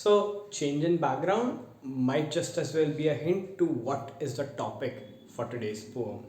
So, change in background might just as well be a hint to what is the topic for today's poem.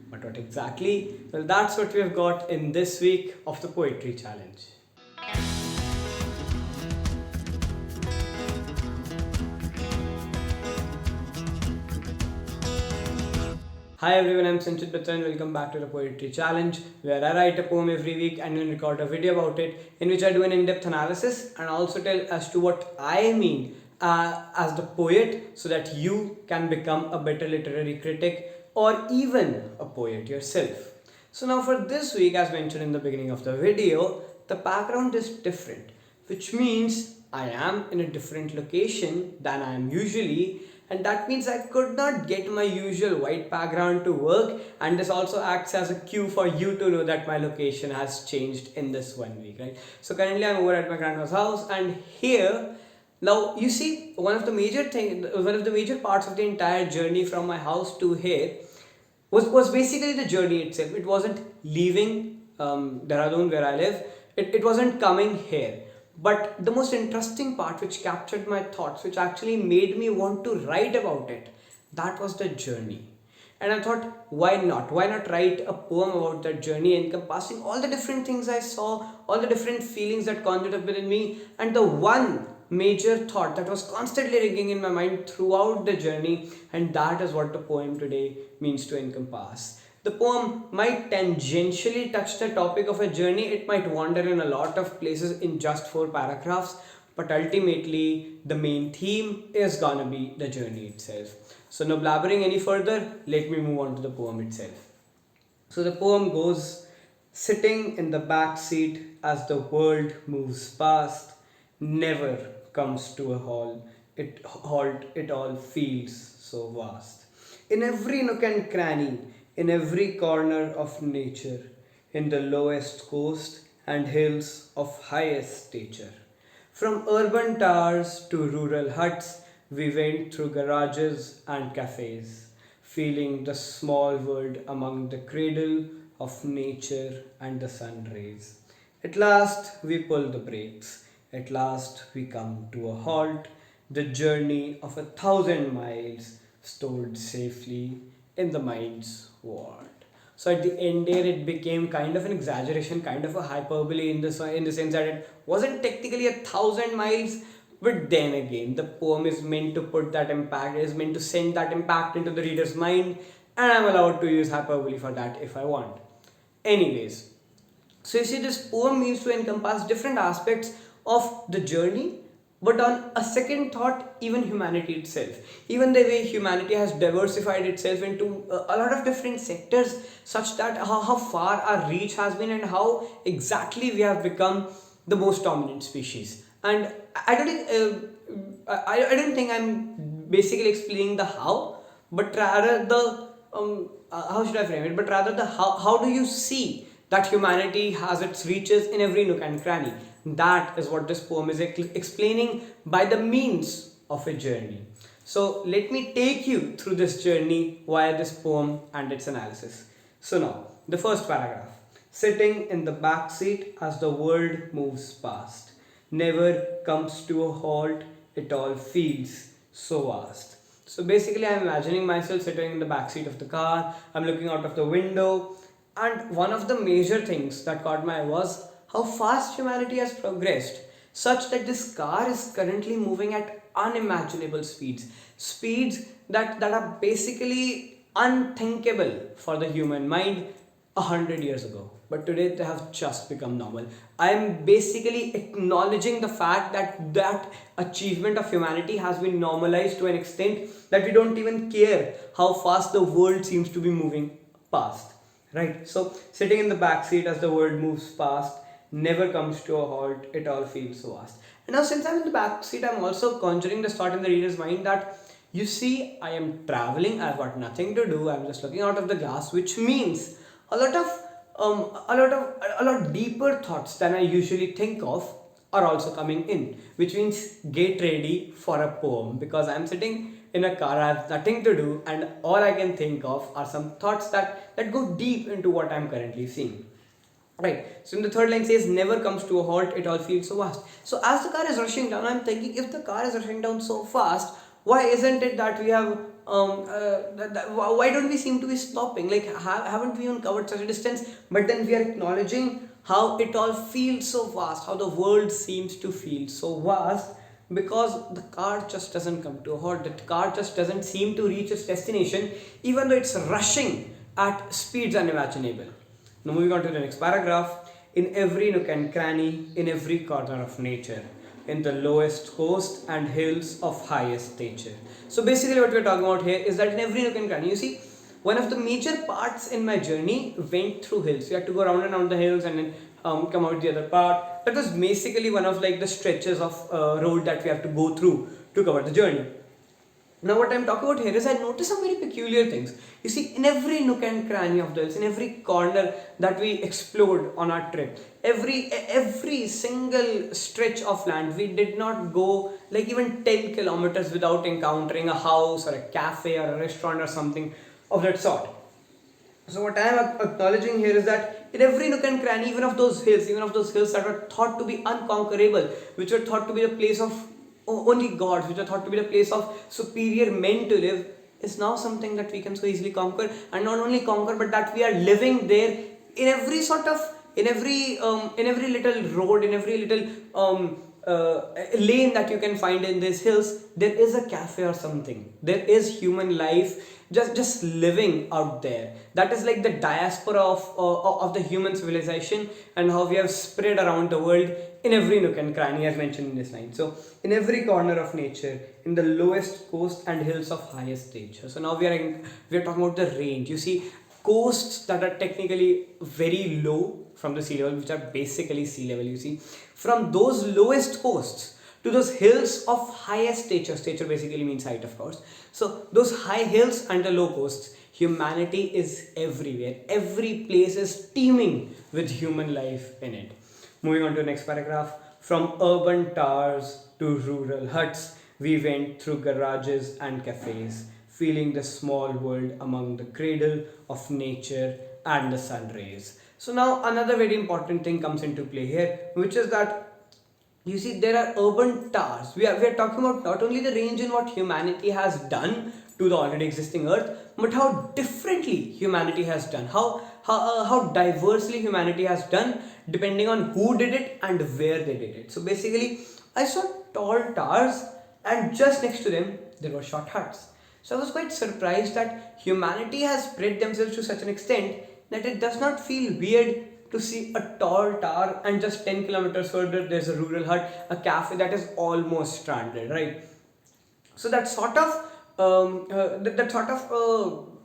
But what exactly? Well, that's what we have got in this week of the Poetry Challenge. Hi everyone, I'm Sanchit Batra and welcome back to the Poetry Challenge, where I write a poem every week and then record a video about it, in which I do an in-depth analysis and also tell as to what I mean as the poet, so that you can become a better literary critic or even a poet yourself. So now for this week, as mentioned in the beginning of the video, the background is different, which means I am in a different location than I am usually, and that means I could not get my usual white background to work, and this also acts as a cue for you to know that my location has changed in this 1 week, right? So currently I'm over at my grandma's house, and here now you see one of the major parts of the entire journey from my house to here was basically the journey itself. It wasn't leaving Dehradun where I live. It wasn't coming here. But the most interesting part, which captured my thoughts, which actually made me want to write about it, that was the journey. And I thought, why not? Why not write a poem about that journey, encompassing all the different things I saw, all the different feelings that conjured up within me, and the one major thought that was constantly ringing in my mind throughout the journey, and that is what the poem today means to encompass. The poem might tangentially touch the topic of a journey, it might wander in a lot of places in just 4 paragraphs, but ultimately the main theme is gonna be the journey itself. So, no blabbering any further, let me move on to the poem itself. So, the poem goes: sitting in the back seat as the world moves past, never comes to a halt, it all feels so vast. In every nook and cranny, in every corner of nature, in the lowest coast and hills of highest stature. From urban towers to rural huts, we went through garages and cafes, feeling the small world among the cradle of nature and the sun rays. At last, we pull the brakes. At last, we come to a halt, the journey of 1,000 miles stored safely in the mind's world. So at the end there, it became kind of an exaggeration, kind of a hyperbole in the sense that it wasn't technically 1,000 miles, but then again, the poem is meant to put that impact, is meant to send that impact into the reader's mind, and I'm allowed to use hyperbole for that if I want. Anyways, so you see, this poem means to encompass different aspects of the journey, but on a second thought, even humanity itself. Even the way humanity has diversified itself into a lot of different sectors, such that how far our reach has been and how exactly we have become the most dominant species. And I don't think I don't think I'm basically explaining the how, but rather the how should I frame it? But rather the how do you see that humanity has its reaches in every nook and cranny? That is what this poem is explaining by the means of a journey. So let me take you through this journey via this poem and its analysis. So now, the first paragraph: sitting in the back seat as the world moves past, never comes to a halt, it all feels so vast. So basically, I'm imagining myself sitting in the back seat of the car, I'm looking out of the window, and one of the major things that caught my eye was how fast humanity has progressed, such that this car is currently moving at unimaginable speeds. Speeds that are basically unthinkable for the human mind 100 years ago. But today they have just become normal. I am basically acknowledging the fact that that achievement of humanity has been normalized to an extent that we don't even care how fast the world seems to be moving past. Right? So, sitting in the back seat as the world moves past, never comes to a halt, it all feels so vast. And now, since I'm in the back seat, I'm also conjuring this thought in the reader's mind that you see, I am traveling, I've got nothing to do, I'm just looking out of the glass, which means a lot of a lot deeper thoughts than I usually think of are also coming in, which means get ready for a poem, because I'm sitting in a car, I have nothing to do, and all I can think of are some thoughts that go deep into what I'm currently seeing. Right. So in the third line says never comes to a halt, it all feels so vast. So as the car is rushing down, I'm thinking if the car is rushing down so fast, why isn't it that we have why don't we seem to be stopping? Like haven't we even covered such a distance? But then we are acknowledging how it all feels so vast, how the world seems to feel so vast because the car just doesn't come to a halt. The car just doesn't seem to reach its destination, even though it's rushing at speeds unimaginable. Now moving on to the next paragraph. In every nook and cranny, in every corner of nature, in the lowest coast and hills of highest stature. So basically what we're talking about here is that in every nook and cranny, you see, one of the major parts in my journey went through hills. You had to go around and around the hills and then come out the other part. That was basically one of like the stretches of road that we have to go through to cover the journey. Now what I'm talking about here is I noticed some very peculiar things. You see, in every nook and cranny of the hills, in every corner that we explored on our trip, every single stretch of land, we did not go like even 10 kilometers without encountering a house or a cafe or a restaurant or something of that sort. So what I am acknowledging here is that in every nook and cranny, even of those hills that were thought to be unconquerable, which were thought to be the place of only gods, which are thought to be the place of superior men to live, is now something that we can so easily conquer, and not only conquer, but that we are living there in every sort of, in every little road, in every little lane that you can find in these hills, there is a cafe or something. There is human life just living out there. That is like the diaspora of the human civilization and how we have spread around the world in every nook and cranny as mentioned in this line. So in every corner of nature, in the lowest coast and hills of highest stature. So now we are talking about the range. You see, coasts that are technically very low from the sea level, which are basically sea level, you see, from those lowest coasts to those hills of highest stature. Stature basically means height, of course. So those high hills and the low coasts, humanity is everywhere. Every place is teeming with human life in it. Moving on to the next paragraph. From urban towers to rural huts, we went through garages and cafes, feeling the small world among the cradle of nature and the sun rays. So now another very important thing comes into play here, which is that you see there are urban towers. We are talking about not only the range in what humanity has done to the already existing earth, but how differently humanity has done, how diversely humanity has done depending on who did it and where they did it. So basically I saw tall towers and just next to them there were short huts. So I was quite surprised that humanity has spread themselves to such an extent that it does not feel weird to see a tall tower and just 10 kilometers further there's a rural hut, a cafe that is almost stranded, right? So that sort of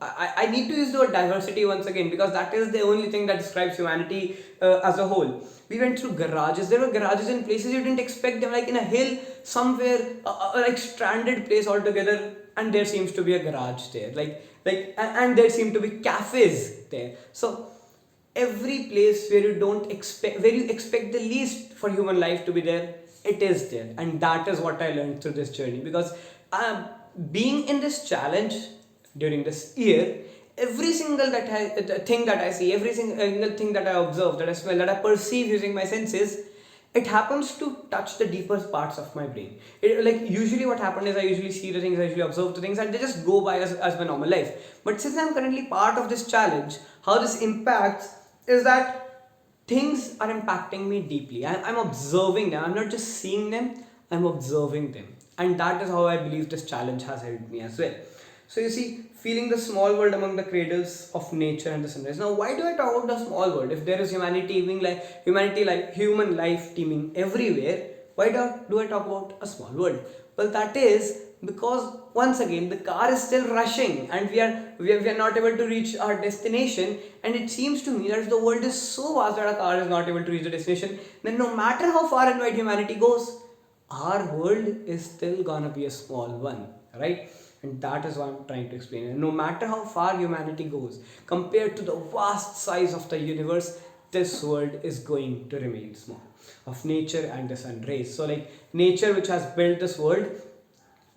I need to use the word diversity once again because that is the only thing that describes humanity as a whole. We went through garages. There were garages in places you didn't expect them, like in a hill somewhere, like stranded place altogether, and there seems to be a garage there, and there seem to be cafes there. So every place where you don't expect, where you expect the least for human life to be there, it is there, and that is what I learned through this journey because being in this challenge during this year, every single thing that I see, every single thing that I observe, that I smell, that I perceive using my senses, it happens to touch the deeper parts of my brain. Like usually what happened is I usually see the things, I usually observe the things, and they just go by as my normal life. But since I'm currently part of this challenge, how this impacts is that things are impacting me deeply. I'm observing them. I'm not just seeing them, I'm observing them. And that is how I believe this challenge has helped me as well. So you see, feeling the small world among the cradles of nature and the sunrise. Now, why do I talk about the small world? If there is human life teeming everywhere, why do I talk about a small world? Well, that is because once again the car is still rushing and we are not able to reach our destination, and it seems to me that if the world is so vast that a car is not able to reach the destination, then no matter how far and wide humanity goes, our world is still gonna be a small one, right? And that is what I'm trying to explain. And no matter how far humanity goes, compared to the vast size of the universe, this world is going to remain small. Of nature and the sun rays. So like nature which has built this world,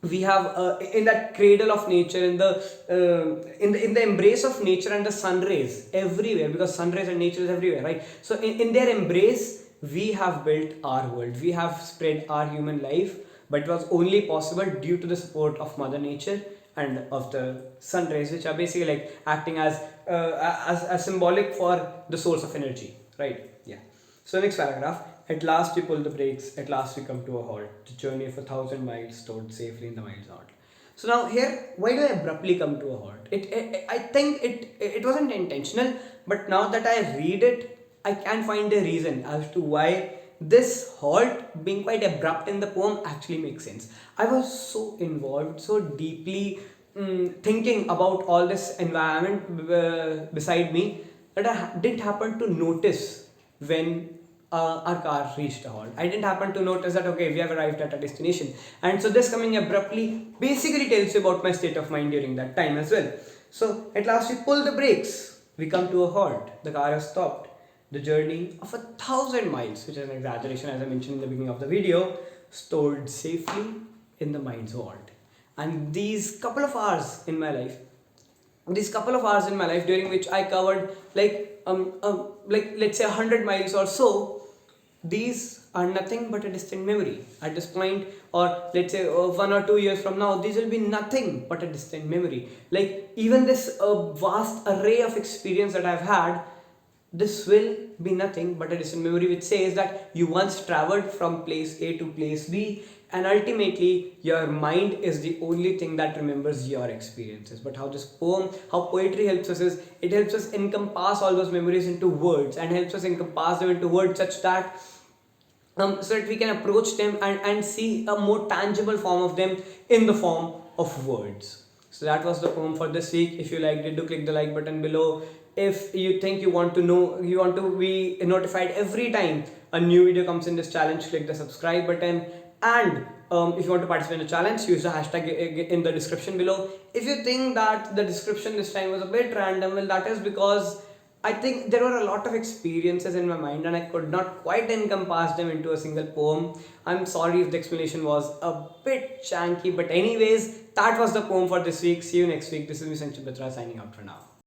we have in that cradle of nature, in the embrace of nature and the sun rays everywhere, because sun rays and nature is everywhere, right? So in their embrace we have built our world, we have spread our human life, but it was only possible due to the support of mother nature and of the sun rays, which are basically like acting as symbolic for the source of energy, right? Yeah. So next paragraph. At last we pull the brakes, at last we come to a halt. The journey of 1,000 miles stored safely in the miles halt. So now here, why do I abruptly come to a halt? I think it wasn't intentional, but now that I read it, I can find a reason as to why this halt being quite abrupt in the poem actually makes sense. I was so involved, so deeply thinking about all this environment beside me, that I didn't happen to notice when our car reached a halt. I didn't happen to notice that, okay, we have arrived at a destination. And so this coming abruptly basically tells you about my state of mind during that time as well. So at last we pull the brakes, we come to a halt, the car has stopped. The journey of 1,000 miles, which is an exaggeration as I mentioned in the beginning of the video, stored safely in the mind's halt. And these couple of hours in my life, during which I covered like let's say 100 miles or so, these are nothing but a distant memory at this point, or let's say 1 or 2 years from now, these will be nothing but a distant memory. Like even this vast array of experience that I've had, this will be nothing but a distant memory, which says that you once traveled from place A to place B, and ultimately your mind is the only thing that remembers your experiences. But how poetry helps us is, it helps us encompass all those memories into words, and helps us encompass them into words such that so that we can approach them and see a more tangible form of them in the form of words. So that was the poem for this week. If you liked it, do click the like button below. If you think you want to be notified every time a new video comes in this challenge, click the subscribe button. And if you want to participate in the challenge, use the hashtag in the description below. If you think that the description this time was a bit random, well, that is because I think there were a lot of experiences in my mind and I could not quite encompass them into a single poem. I'm sorry if the explanation was a bit janky, but anyways, that was the poem for this week. See you next week. This is me, Sanchit Batra, signing out for now.